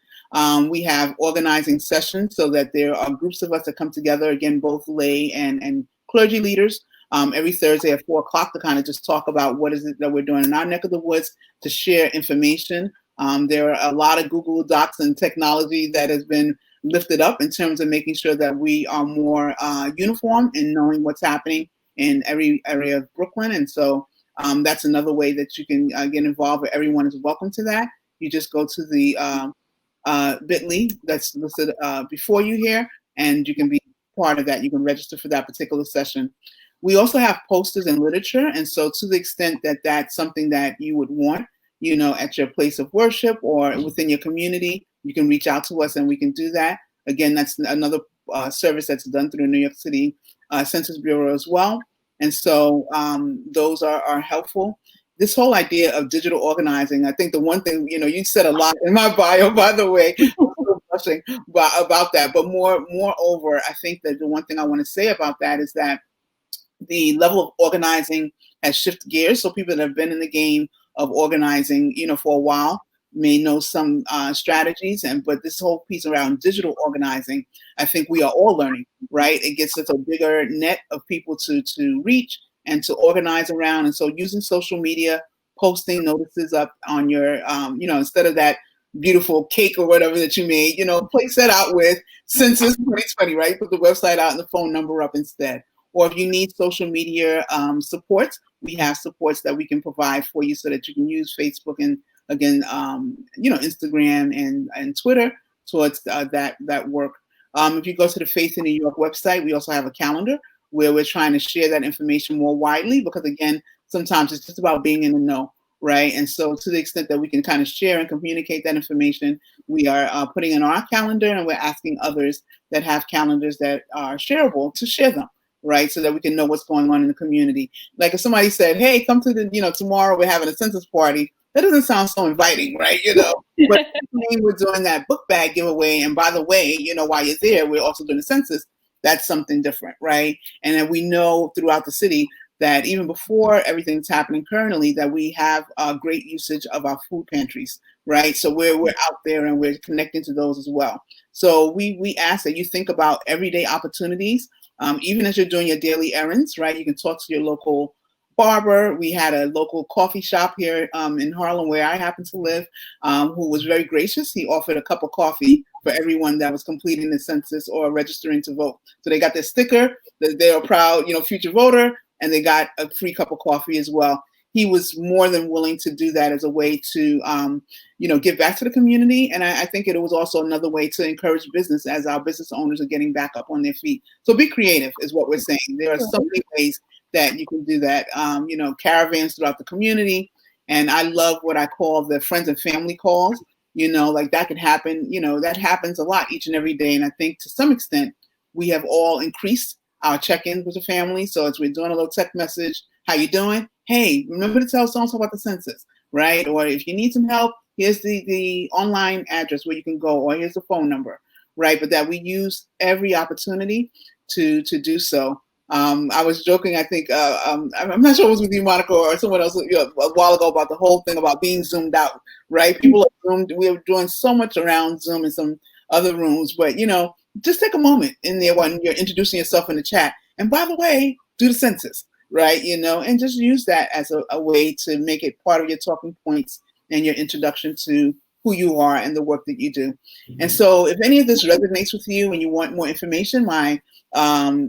We have organizing sessions so that there are groups of us that come together, again, both lay and clergy leaders, every Thursday at 4 o'clock to kind of just talk about what is it that we're doing in our neck of the woods, to share information. There are a lot of Google Docs and technology that has been lifted up in terms of making sure that we are more uniform in knowing what's happening in every area of Brooklyn. And so that's another way that you can get involved, where everyone is welcome to that. You just go to the bit.ly that's listed before you here, and you can be part of that. You can register for that particular session. We also have posters and literature, and so to the extent that that's something that you would want, at your place of worship or within your community, you can reach out to us and we can do that. Again, that's another service that's done through the New York City Census Bureau as well. And so those are helpful. This whole idea of digital organizing, I think the one thing, you said a lot in my bio, by the way, I'm still blushing about that. But moreover, I think that the one thing I want to say about that is that the level of organizing has shifted gears. So people that have been in the game of organizing, for a while may know some strategies, but this whole piece around digital organizing, I think we are all learning, right? It gets us a bigger net of people to reach and to organize around. And so using social media, posting notices up on your, instead of that beautiful cake or whatever that you made, place that out with Census 2020, right? Put the website out and the phone number up instead. Or if you need social media supports, we have supports that we can provide for you so that you can use Facebook and, again, Instagram and Twitter towards that work. If you go to the Faith in New York website, we also have a calendar where we're trying to share that information more widely, because again, sometimes it's just about being in the know, right? And so to the extent that we can kind of share and communicate that information, we are putting in our calendar, and we're asking others that have calendars that are shareable to share them, right? So that we can know what's going on in the community. Like if somebody said, hey, come to the, tomorrow we're having a census party, that doesn't sound so inviting, right? But we're doing that book bag giveaway. And by the way, while you're there, we're also doing the census. That's something different, right? And then we know throughout the city that even before everything's happening currently, that we have great usage of our food pantries, right? So we're out there and we're connecting to those as well. So we ask that you think about everyday opportunities even as you're doing your daily errands, right? You can talk to your local barber. We had a local coffee shop here in Harlem where I happen to live, who was very gracious. He offered a cup of coffee for everyone that was completing the census or registering to vote. So they got their sticker that they're a proud, future voter, and they got a free cup of coffee as well. He was more than willing to do that as a way to, give back to the community. And I think it was also another way to encourage business as our business owners are getting back up on their feet. So be creative is what we're saying. There are so many ways that you can do that. Caravans throughout the community. And I love what I call the friends and family calls, like that could happen, that happens a lot each and every day. And I think to some extent, we have all increased our check-in with the family. So as we're doing a little text message, how you doing? Hey, remember to tell so-and-so about the census, right? Or if you need some help, here's the online address where you can go, or here's the phone number, right? But that we use every opportunity to do so. I was joking, I think, I'm not sure it was with you, Monica, or someone else a while ago about the whole thing about being zoomed out, right? People are zoomed, we're doing so much around Zoom and some other rooms, but, just take a moment in there when you're introducing yourself in the chat. And by the way, do the census, right? And just use that as a way to make it part of your talking points and your introduction to who you are and the work that you do. And so if any of this resonates with you and you want more information, my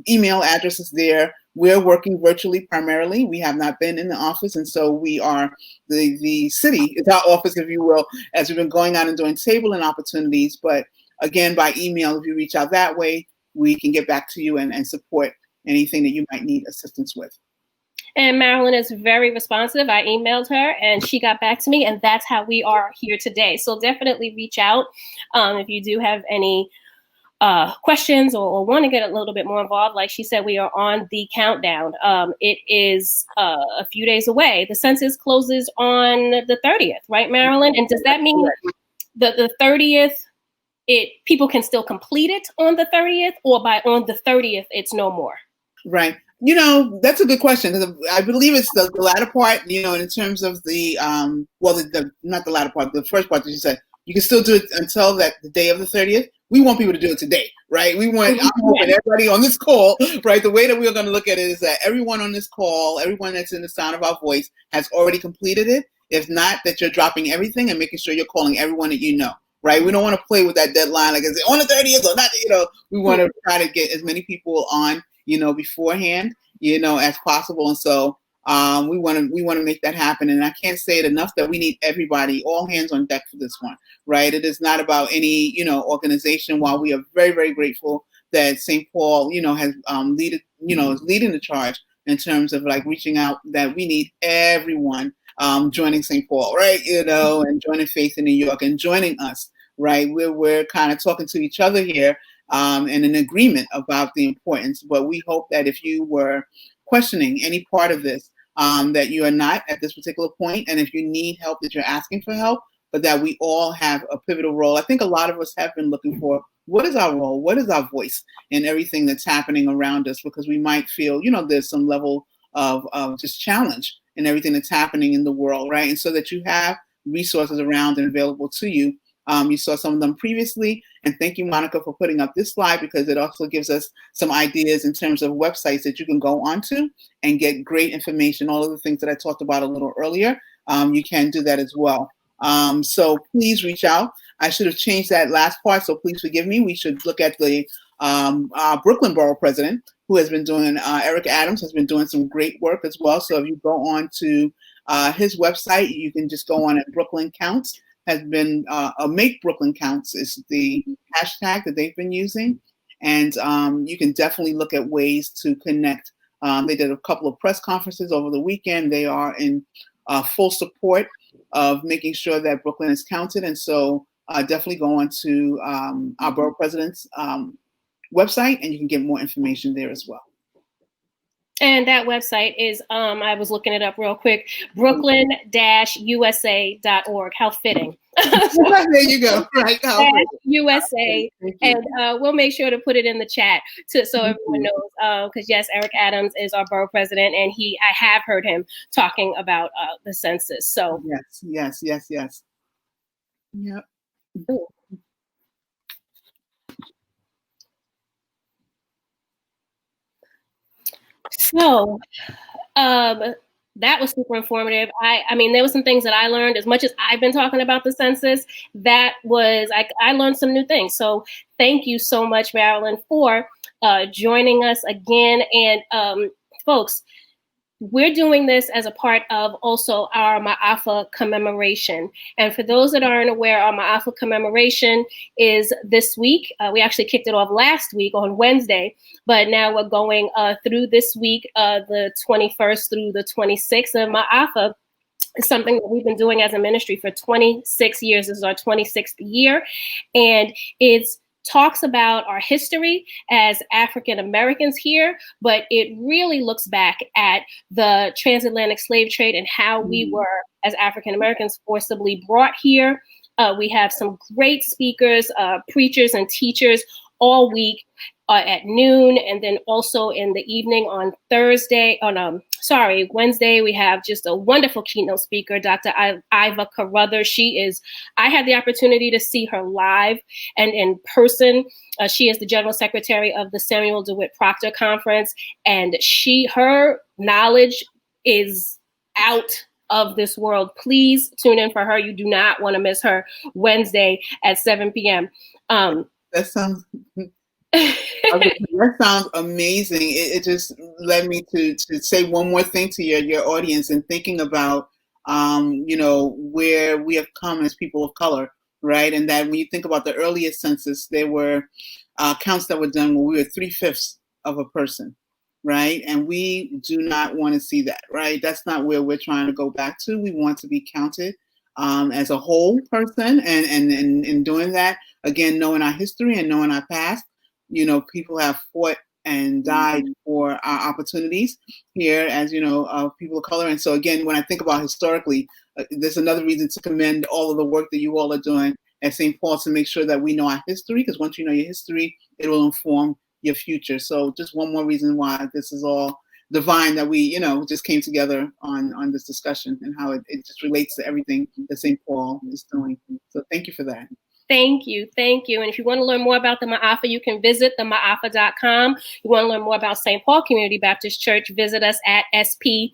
email address is there. We're working virtually primarily. We have not been in the office. And so we are, the city is our office, if you will, as we've been going out and doing tabling opportunities. But again, by email, if you reach out that way, we can get back to you and support anything that you might need assistance with. And Marilyn is very responsive. I emailed her and she got back to me, and that's how we are here today. So definitely reach out if you do have any questions or want to get a little bit more involved. Like she said, we are on the countdown. It is a few days away. The census closes on the 30th, right, Marilyn? And does that mean the 30th, people can still complete it on the 30th, or on the 30th, it's no more? Right. That's a good question, because I believe it's the latter part, in terms of the, not the latter part, the first part that you said, you can still do it until the day of the 30th. We want people to do it today, right? I'm hoping everybody on this call, right? The way that we're going to look at it is that everyone on this call, everyone that's in the sound of our voice has already completed it. If not, that you're dropping everything and making sure you're calling everyone that you know, right? We don't want to play with that deadline, like is it on the 30th or not, we want to try to get as many people on, beforehand, as possible. And so we want to make that happen. And I can't say it enough that we need everybody, all hands on deck for this one, right? It is not about any, organization. While we are very, very grateful that St. Paul, has is leading the charge in terms of like reaching out, that we need everyone joining St. Paul, right? And joining Faith in New York and joining us, right? We're kind of talking to each other here and in agreement about the importance. But we hope that if you were questioning any part of this, that you are not at this particular point, and if you need help, that you're asking for help, but that we all have a pivotal role. I think a lot of us have been looking for, what is our role? What is our voice in everything that's happening around us? Because we might feel, there's some level of just challenge in everything that's happening in the world, right? And so that you have resources around and available to you. You saw some of them previously, and thank you, Monica, for putting up this slide, because it also gives us some ideas in terms of websites that you can go onto and get great information. All of the things that I talked about a little earlier, you can do that as well. So please reach out. I should have changed that last part, so please forgive me. We should look at the Brooklyn Borough President, who has been doing, Eric Adams has been doing some great work as well. So if you go on to his website, you can just go on at Brooklyn Counts. Has been Make Brooklyn Counts is the hashtag that they've been using. And you can definitely look at ways to connect. They did a couple of press conferences over the weekend. They are in full support of making sure that Brooklyn is counted. And so definitely go on to our borough president's website, and you can get more information there as well. And that website is, I was looking it up real quick, brooklyn-usa.org. How fitting. There you go. Right. USA. And we'll make sure to put it in the chat so everyone knows. Because yes, Eric Adams is our borough president, and I have heard him talking about the census. So yes. Yep. Ooh. So, that was super informative. I mean, there were some things that I learned. As much as I've been talking about the census, I learned some new things. So thank you so much, Marilyn, for joining us again. And folks, we're doing this as a part of also our Ma'afa commemoration. And for those that aren't aware, our Ma'afa commemoration is this week. We actually kicked it off last week on Wednesday, but now we're going through this week, the 21st through the 26th of Ma'afa. It's something that we've been doing as a ministry for 26 years. This is our 26th year. And it's talks about our history as African Americans here, but it really looks back at the transatlantic slave trade and how we were, as African Americans, forcibly brought here. We have some great speakers, preachers and teachers all week at noon, and then also in the evening on Wednesday, we have just a wonderful keynote speaker, Dr. Iva Carruthers. I had the opportunity to see her live and in person. She is the General Secretary of the Samuel DeWitt Proctor Conference, and her knowledge is out of this world. Please tune in for her. You do not want to miss her Wednesday at 7 p.m. That sounds that sounds amazing. It just led me to say one more thing to your audience and thinking about where we have come as people of color, right? And that when you think about the earliest census, there were counts that were done when we were 3/5 of a person, right? And we do not want to see that, right? That's not where we're trying to go back to. We want to be counted as a whole person, and in doing that, again, knowing our history and knowing our past. People have fought and died for our opportunities here as, people of color. And so, again, when I think about historically, there's another reason to commend all of the work that you all are doing at St. Paul to make sure that we know our history, because once you know your history, it will inform your future. So just one more reason why this is all divine that we, just came together on this discussion and how it just relates to everything that St. Paul is doing. So thank you for that. Thank you. And if you want to learn more about the Ma'afa, you can visit thema'afa.com. You want to learn more about St. Paul Community Baptist Church, visit us at spcbc.com.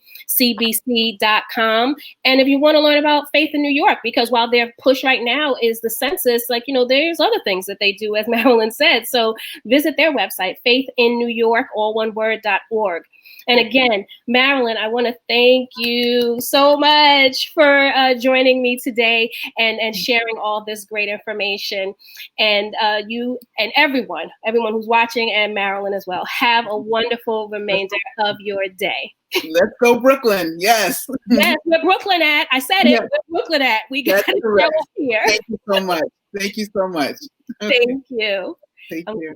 And if you want to learn about Faith in New York, because while their push right now is the census, there's other things that they do, as Marilyn said. So visit their website, faithinnewyork, all one word.org. And again, Marilyn, I want to thank you so much for joining me today and sharing all this great information. And you and everyone who's watching, and Marilyn as well, have a wonderful remainder of your day. Let's go Brooklyn. Yes. Yes, where Brooklyn at? I said it. Yes. Where Brooklyn at? We got to go here. Thank you so much. Thank you so much. Thank you. Take care.